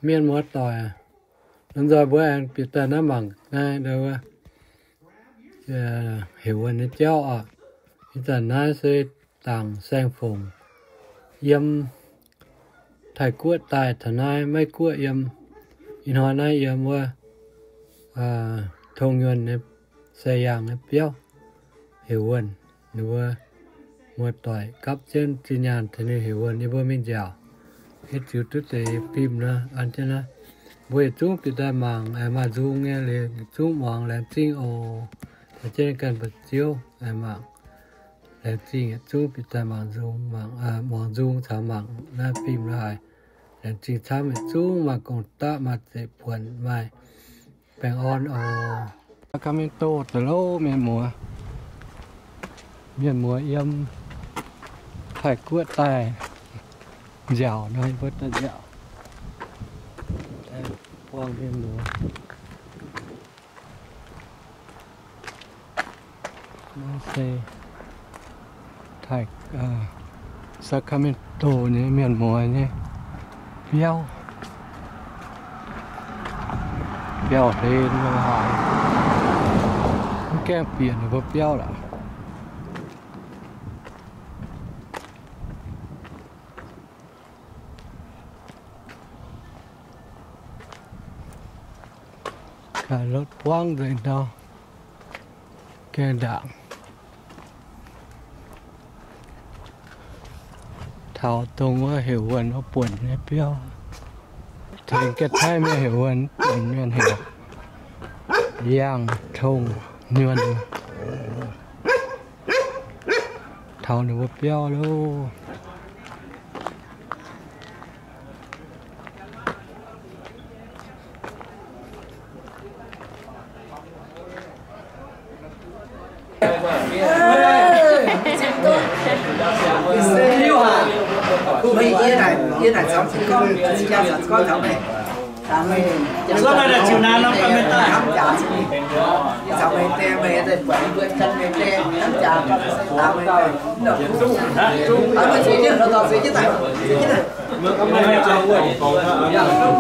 miền múa tỏi nên rồi bữa ăn bị tàn nó bằng ngay đâu hiểu anh nó cháu à bây giờ nó sẽ tàng sang phùng yếm thầy cuội tài thằng này mấy cuội yếm in hồi nay yếm qua thông nguyên này xe giang này béo hiểu anh nữa mua tỏi cắp trên chi nhàn thế này hiểu anh đi bữa mình dạo hết chữ chút thì phim nữa ăn cho nó buổi chúng bị tai mang mà du nghe liền chúng mong làm chinh ồ ở trên cần vật chiếu mà làm chinh chúng bị tai mang du mong du thả mang na phim lại làm chinh tham với chúng mà còn ta mà sẽ buồn mai bèn on ồ cam tô từ lâu miền mùa yếm phải cuộn tài dẻo nơi vớt ta dẻo quang miền mùa xe thạch Sacramento nhé miền mùa nhé béo lên mà hỏi kem biển nó béo là cả lốt quang rồi đâu cái đạn thảo tung hiểu quần nó buồn nó béo thành cái thay mới hiểu quần buồn hiểu giang thùng nhuần thảo nó béo luôn yên này cháu chỉ con cha con cháu này Lúc này là chiều nào nó có mấy tay không trả gì cháu này te về rồi quậy vươn chân về te không trả con sẽ tao về được ở bên dưới nó toàn dưới chứ này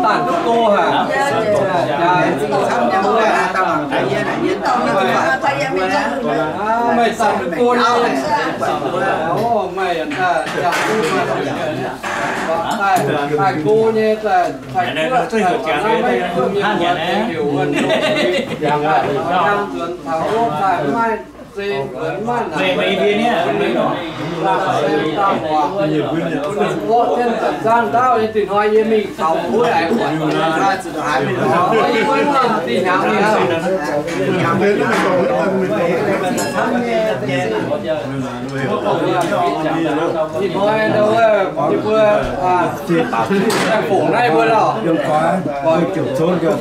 tàn nước cô hả? xong nhà mua tao bằng cái gì này yên tao như vậy mày tàn nước cô đi mày anh ta chả phải cô nhé là phải không hiểu hơn thảo phải mai về mấy viên nhé có trên tận giang tao thì tình hỏi như mình sáu mũi ai quản ra sự hai mình đó thì nào đi thì thôi đâu thì vừa phủ này vừa đâu đừng có coi chụp xuống cho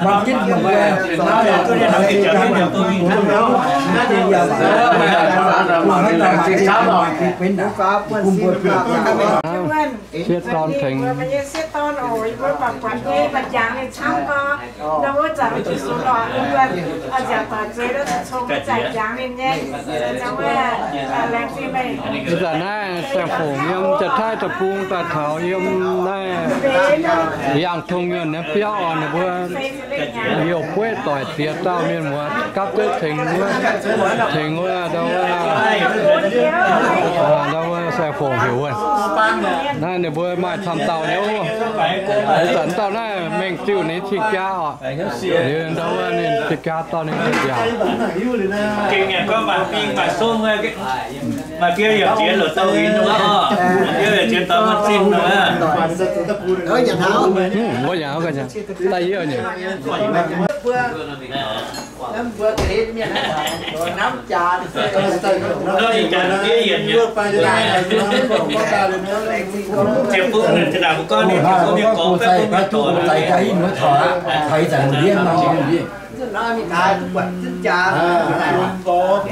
bằng nhất mà nó là tôi đã nói chuyện với nhiều tôi nó thì giờ siết ton thành siết ton ổi với bà quản lý bà giảng này chăm có đâu có chẳng chỉ số đỏ ở giảng tòa dưới đó số giải giảng lên nhé trong làm phim này bây giờ này xem phổ yếm chặt thay tập trung tại thảo yếm này dạng thông nguyên nó béo này bữa nhiều quê tỏi tiệt tao miền mùa cắp tới thành ngôi đâu xe phổ hiểu rồi này để bữa mai thăm tàu nếu dẫn tàu này mình chịu ní thịt cá họ nên đâu nên thịt cá tao nên thịt già kinh nghiệm có bạn pin mà xung mà kia hiểu chiến lửa tàu in đúng không kia là chiến tàu mất xin nữa ở nhà tháo có nhà không cả nhà tay yêu nhỉ vừa cái miệng nắm trà nó thì trà nó kia hiện nhỉ chém phụ này thì nào con thì không biết có phép không biết tổ tay cái nó thọ thấy rằng điên nó nó bị tai quật trà có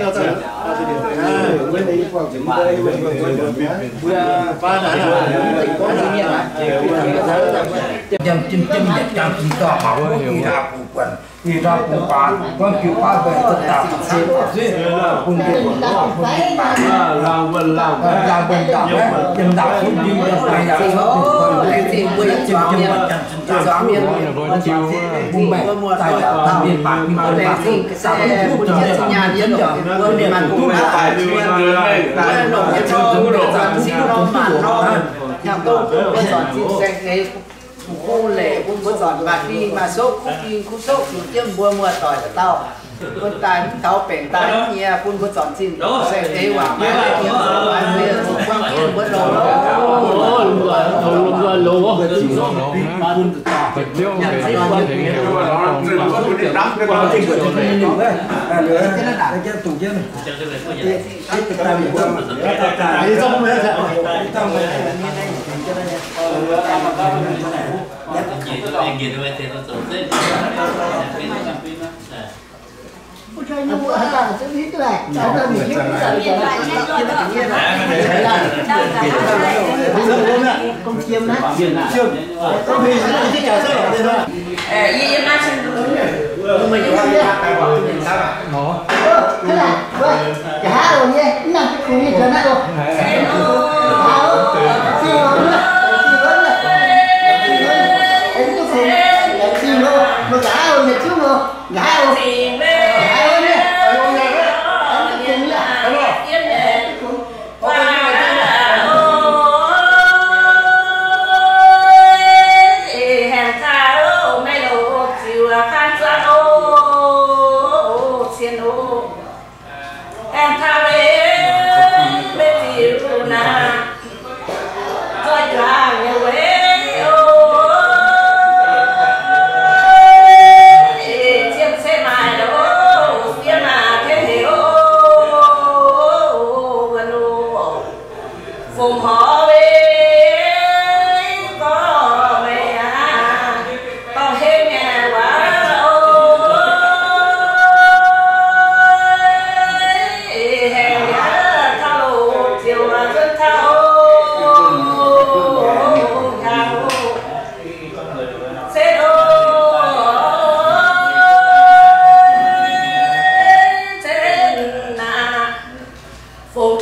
Yang cincin yang kita mau kita bukan kita bukan kita tetap pun làm vần làm dân đạo cũng như là nhà thì bây giờ gió miền vùng mẹ tại tạo miền bạc miền bạc thì sao cũng trên nhà dân rồi vương miền bạc cũng là tại miền nổi cho được xin nó mà nó nhà tôi cũng có dọn xin xe cái cô lệ cũng có dọn mà khi mà sốt cũng khi cũng sốt thì tiêm mua tỏi là tao con tài tao bèn tài nhà cũng có dọn xin xe thế vào mà bây giờ quăng tiền bớt lỗ lỗ chơi như bữa là chữ lý tuệ, cháu ta bị chữ con chiêm đấy. Con vì nó thích trả sơ rồi đó. Thế là vậy, cả rồi nhé, nằm cái khung như thế này rồi. Mà gã rồi nhật chứ mà gã rồi Phố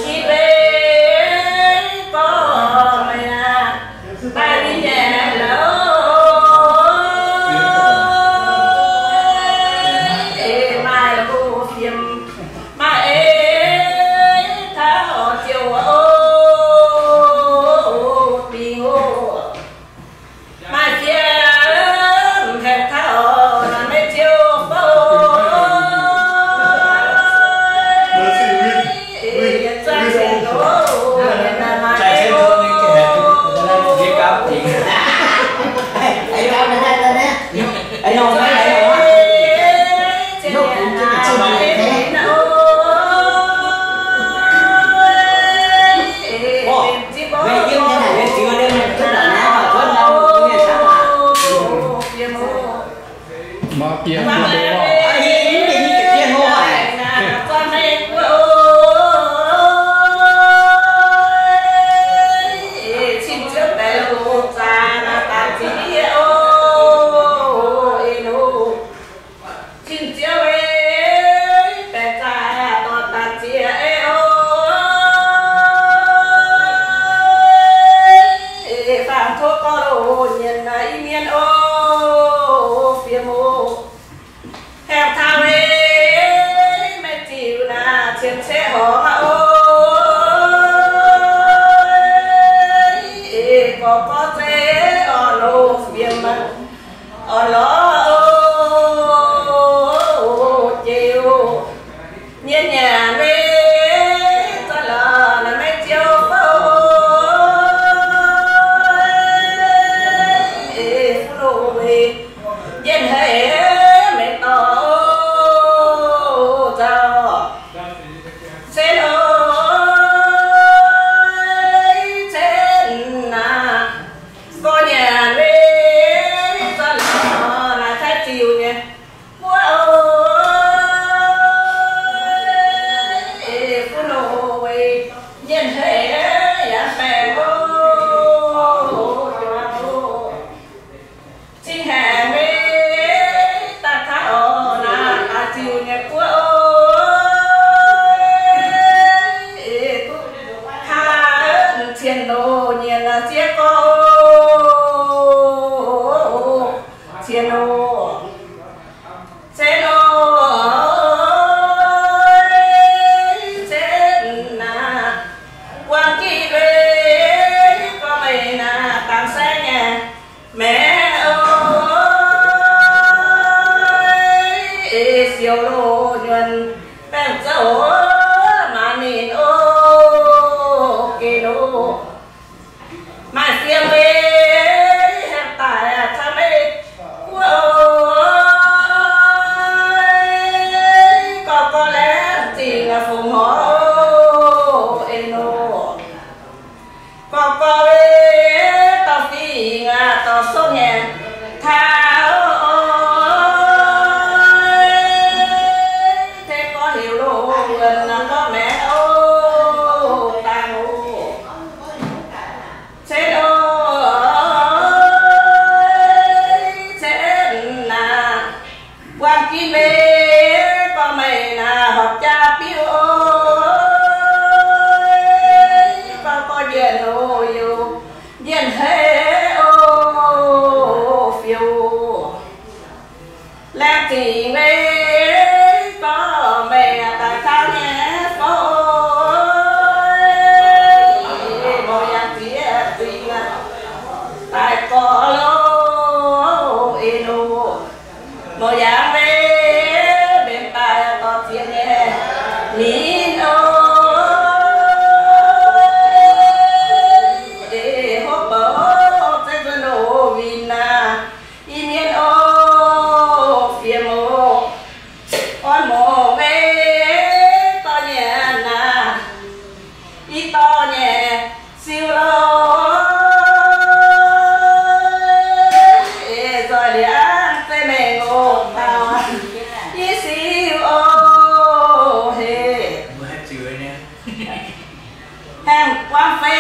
chiến nô nhiên là chiến cô chiến nô chiến nô chiến na quan kỳ về có mày na tạm xe nhà mẹ ơi siêu lô nhuần bèn dấu mà nhìn ô kê nô mà siêu mê hẹp tài tham mê có lẽ chỉ là phùng hó eno có lẽ tao phi ngà tao số nhẹ thao thế có hiểu đồ gần là có mẹ ô ta ngủ thế đâu thế là quan chi về con mày là học cha piu có duyên ô yêu duyên thế ô phiêu làm gì mê có mẹ ta sao nhé phôi bồi ăn tía tùy tại có lô eno bồi ăn về bên tai có tiền nhé nín ơi hốt bó thế dân ô vì na in yên ô phía mô con mô về to nhẹ na ít to nhẹ siêu lô rồi để ăn tê mẹ ngô tao ít siêu ô hề hàng quan phê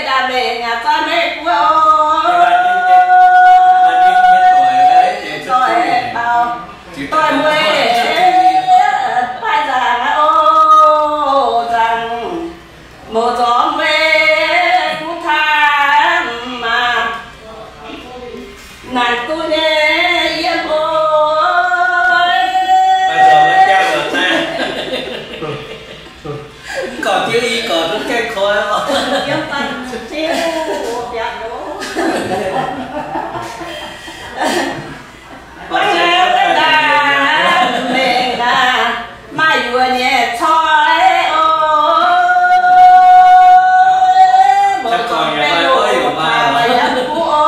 đà bề nhà ta mẹ của tôi mới phải rằng ô rằng một gió mê cũng tham mà nàng tôi nhé yên ôi bây giờ mới cha rồi ta còn chưa y còn rất cái khói yên tâm chiêu đẹp đủ bây giờ mới đà mình là mai vừa nhẹ thôi ôi một con bé lụa mà mày ăn cú ô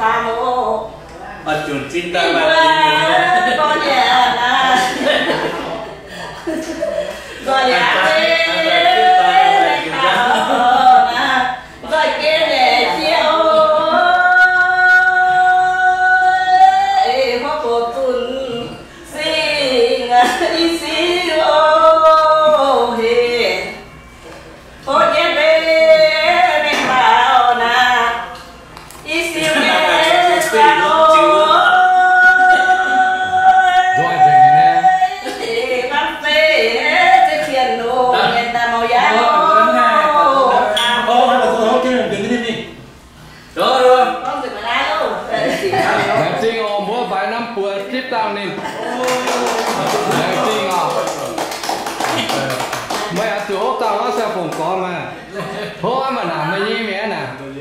tham ô ở chuột chín ta mà con nhẹ là rồi nhẹ rồi kia để chiêu hoa cổ tuần sinh đi siêu ô hề ô nhé bê bảo na đi siêu nhé sao Rồi rồi nè. văn phê cái tiền đồ hiện tại màu giá rồi rồi không được mà lái đâu Làm chi ngô mua vài năm bữa tiếp tao nên. Làm chi ngô. Mấy anh tụi hốt tao nó sao phùng có mà. Hốt mà nào mấy nhí mẹ nè.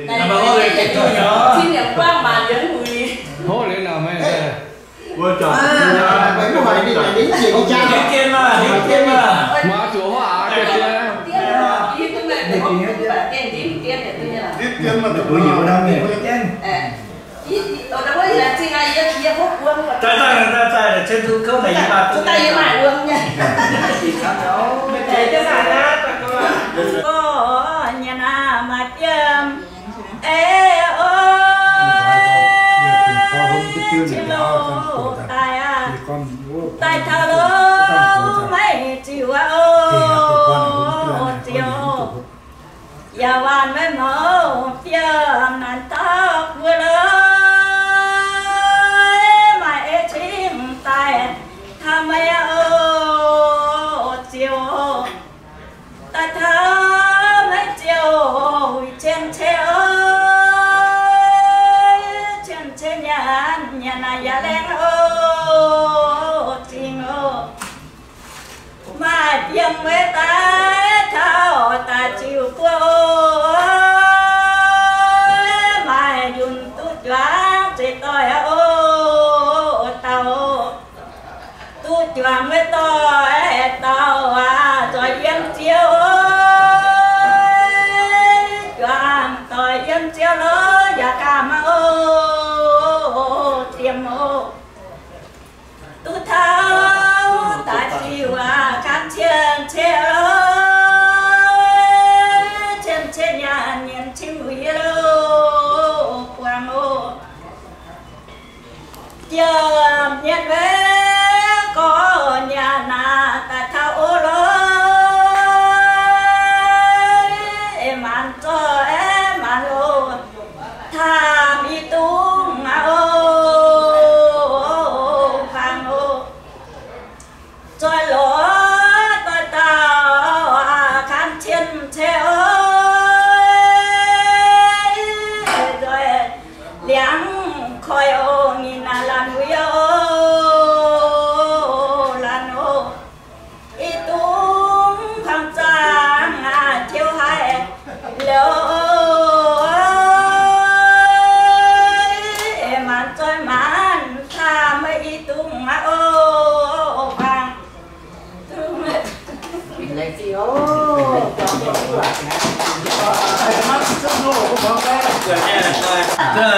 mà có người cái tôi nhỏ xin nhận quang mà nhấn mùi Hốt lên nào mấy nè. Ôi trời, mấy cái bài đi này đến gì con cha hiến kiến mà hiến kiến mà Mà tụi hốt à kìa kìa. tiền tức là để không tiền tiền để tôi như là tiếp tiên mà tụi nhiều năm này có chen tôi đã nói là xin ai yên yên hốt quân tại là trên thứ không thể mà chúng ta yên mãi luôn nha để cho bà ra có nhà nào mà tiêm ê ơi chilo tai à tai thao đó mấy chiều ô chiều giờ bạn mới mở phía nàn tóc vừa lớn mày chim tai tham mấy ô chiều ta thao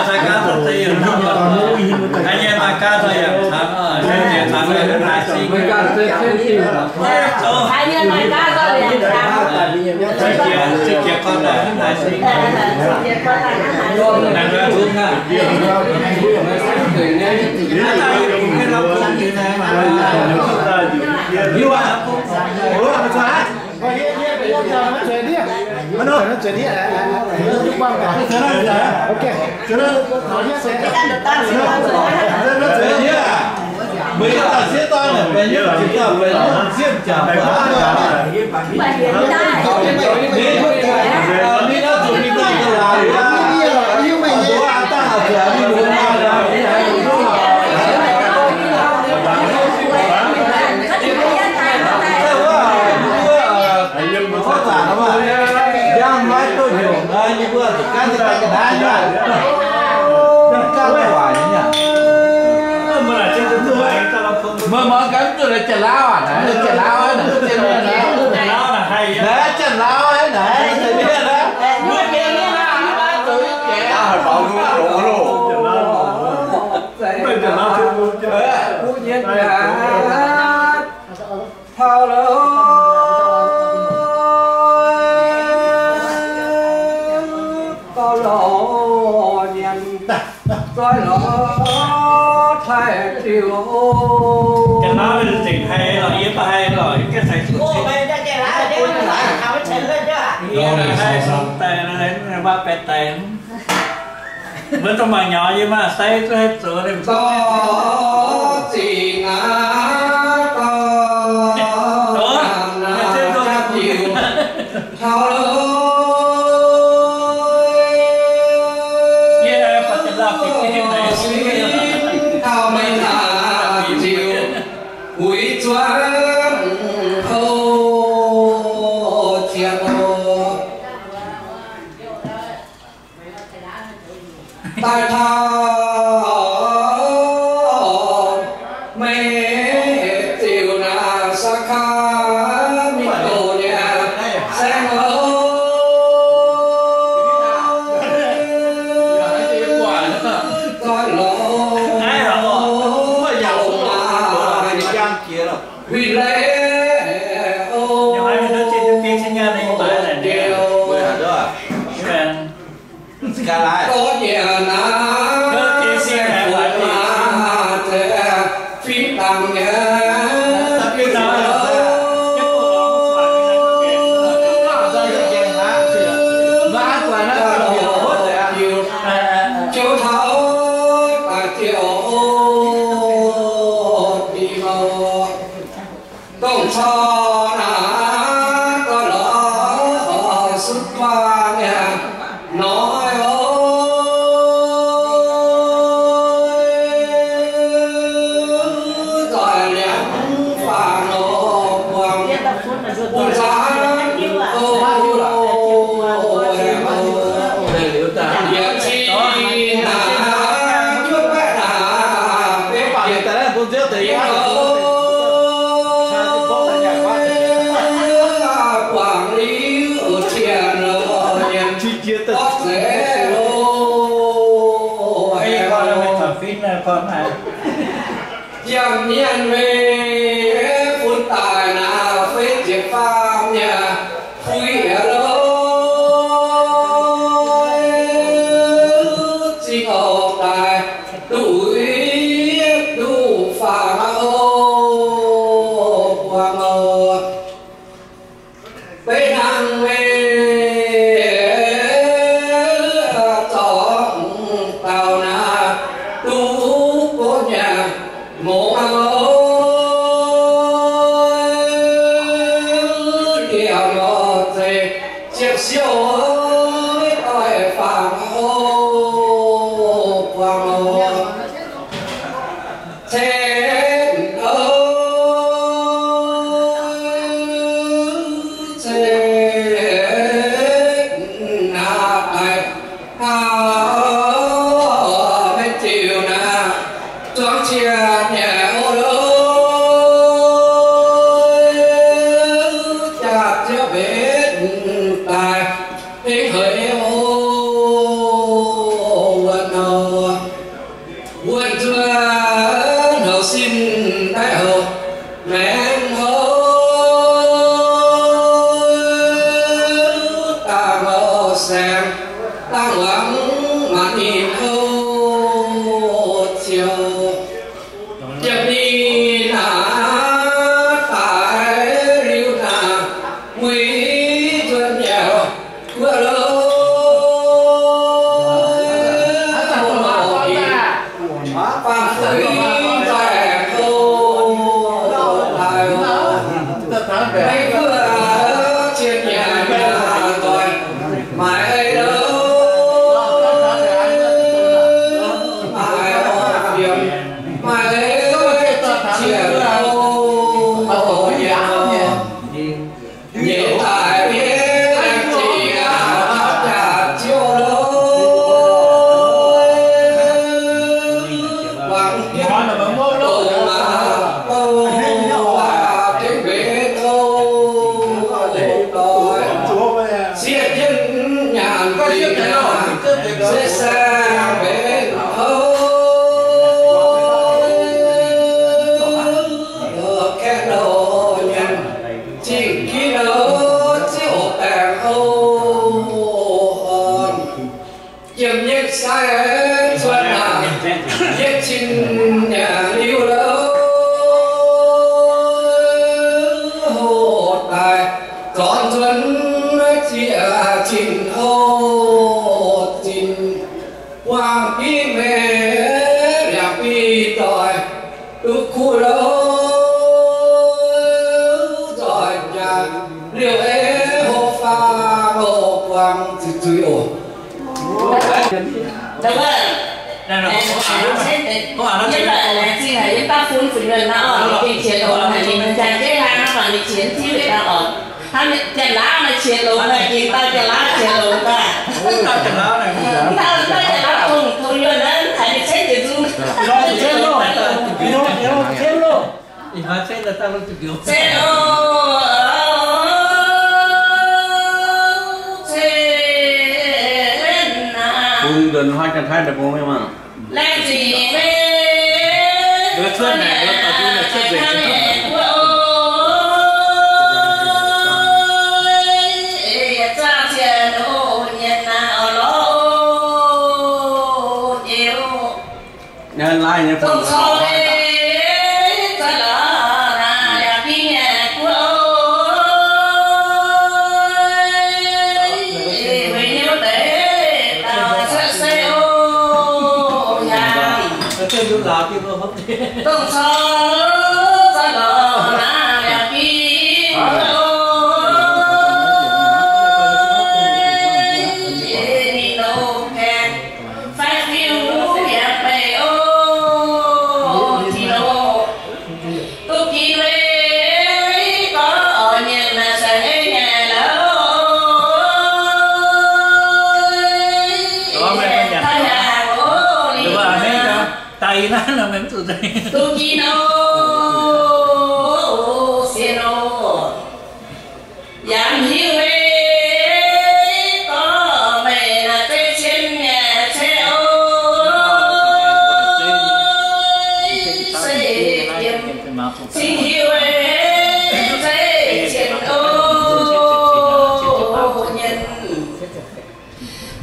Saya kata saya hanya makan saya sama saya sama nasi. Hanya makan thôi liền Chị con là nasi. Nàng ra thương à. Cái nó cũng như thế mà. Như vậy. Ủa mà xóa. Nó chơi đi. Nó chơi đi. Ok. Cho nó nói nhé sẽ. Nó chơi đi à. Mấy cái là giết to này, về như chúng ta về nó giết chả phải quá nữa. Đi nó dùng đi ta là yêu mày nhé. Ta là trẻ đi đúng như vừa thì can thì cái đá nhá, can cái hoài nhỉ, mà là trên cái này ta làm không. mà cái chỗ này chả lao à, này chả lao ấy này, trên này chả lao là hay. Đấy chả lao ấy này, thấy biết đấy. Nuôi kia nó là tuổi trẻ. Bảo luôn luôn. Chả lao chứ. Cú nhiên là thao lỡ. Tôi lỡ thay chiều cái nó là tình hay rồi yếm hay rồi cái thầy Cô bên đó cái lá đấy nó lại không có chân lên chứ. rồi hay xong tay nó đến ba pet tay vẫn trong mà nhỏ nhưng mà say tôi hết sữa thì có gì ngã có làm chiều thao lỡ. Tại thao mê tiểu na sa kha mi tô nhà sang ơi coi lo vì lẽ nhưng mà nó trên cái kia sinh nhật này phải là điều có nhà na phim tàng nhà con này dòng nhiên về phun tài nào phết diệt phàm nhà khuya lối chỉ có tài đủ phàm ô qua mơ bên hàng về tài đến hỡi buồn thưa hậu xin đại hậu mẹ hậu ta ngờ xem ta ngắm mà nhìn hậu chiều chợt đi nà phải lưu nà quý thuận nhẹo mưa lâu Phàm thủy vẻ câu đại mấy vừa trên nhà rồi mãi đâu mãi việc mãi chiều đâu nhẹ tại biết em chỉ cả chiều đâu sẽ sang bên hậu được cái đồ nhân chỉ khi đó chiều tàn hậu hòn chìm nhất sai xuân nào nhất chinh nhà yêu đâu hồ tài còn xuân chỉ là trình hậu trình qua bí mê đẹp bí đòi ước khu lâu rồi nhà liệu ế hồ pha hồ quang thì tùy ổn đúng rồi nhất là chi là những ta phun phun lần nào ở cái chiến đấu này mình chạy cái hàng nó bằng cái chiến thiếu cái nào ở hắn chạy lá mà chiến đấu này thì ta chạy lá chiến đấu ta chạy lá này ta chạy lá thùng thùng luôn đấy thấy cái chết thì du nó chết luôn nó chết luôn thì nó chết là ta luôn chịu được chết luôn Cùng đừng hoa chân thái được không em ạ? Làm gì mê đứa xuân này nó tập trung là xuân về nhân lai nhân phần Tổng số ra đó là đẹp đi đi đâu kèm phải phiêu đẹp bề ô thì đâu tôi kỳ lệ có ở nhà là sẽ nhà đâu thay nhà của đi tay nó là mình tụi đây tu chi no xe no giảm hiu mê có mẹ là tê trên nhà xe ôi xe kiếm xin hiu mê tê trên ô nhân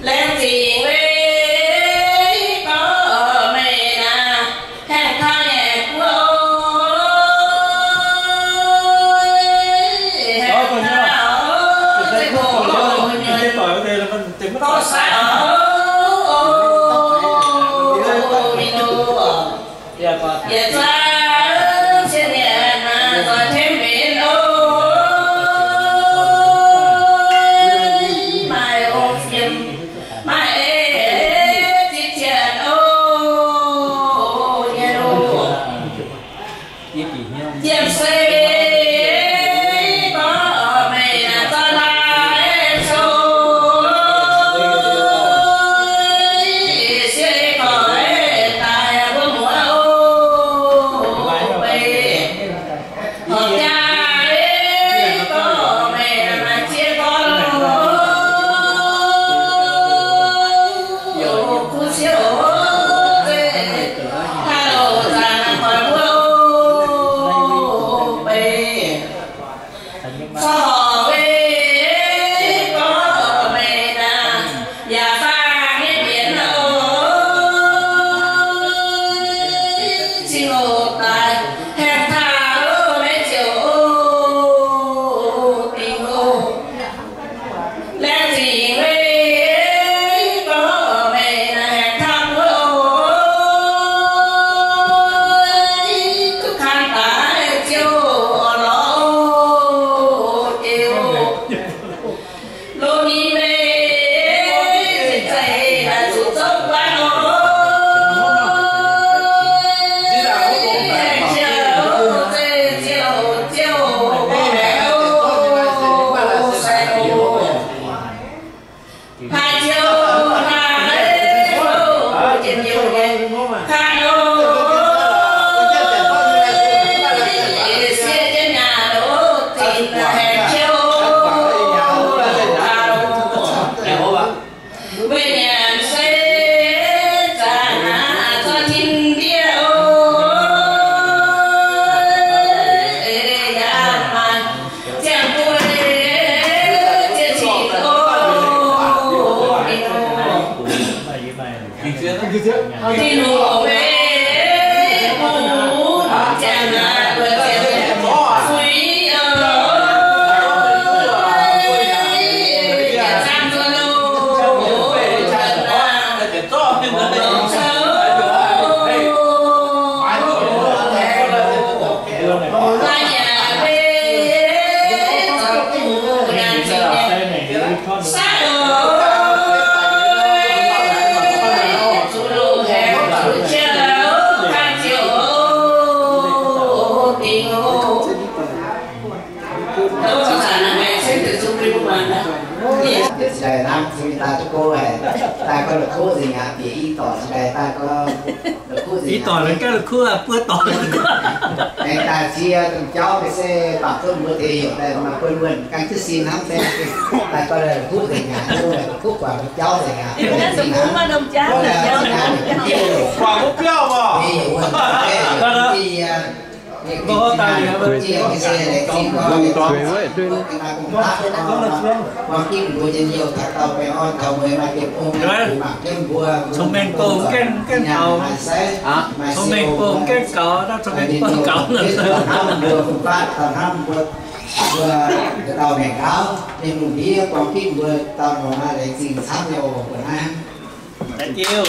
làm gì mê có sao dạ cha trên nhà mà rồi thêm biển mai ôm phim mai chiếc chèn nhà đồ chiếc xe có mày là ta lại sâu đi ngủ về ngủ chàng là vừa chàng suy chàng cho lâu chàng là lòng sâu qua nhà về tập ngủ đàn chị xa Trời năm thì ta cho cô này ta có được khu gì nhỉ thì ý tỏ này ta có được khu gì ý tỏ là cái khu là bữa tỏ này ta chia từng cháu cái xe bảo tôi vừa thì hiểu đây mà quên quên càng chứ xin lắm xem ta có được khu gì nhỉ cô là khu quả của cháu gì nhỉ nó sụp cũng mà đông chán quả có béo mà thì hiểu thì Có tài liệu chia cái xe này xin có Tuổi vậy, tuổi này. Hoàng kim của dân nhiều thạc tàu về on tàu mới mà kịp ôm mặc thêm vua chúng mình cùng cái tàu chúng mình cùng cái cỏ đó chúng mình cùng cỏ nữa vừa cùng phát tàu năm vừa tàu này cáo nên một tí Hoàng kim vừa tàu nó là để xin sắp nhau của Nam. Thank you.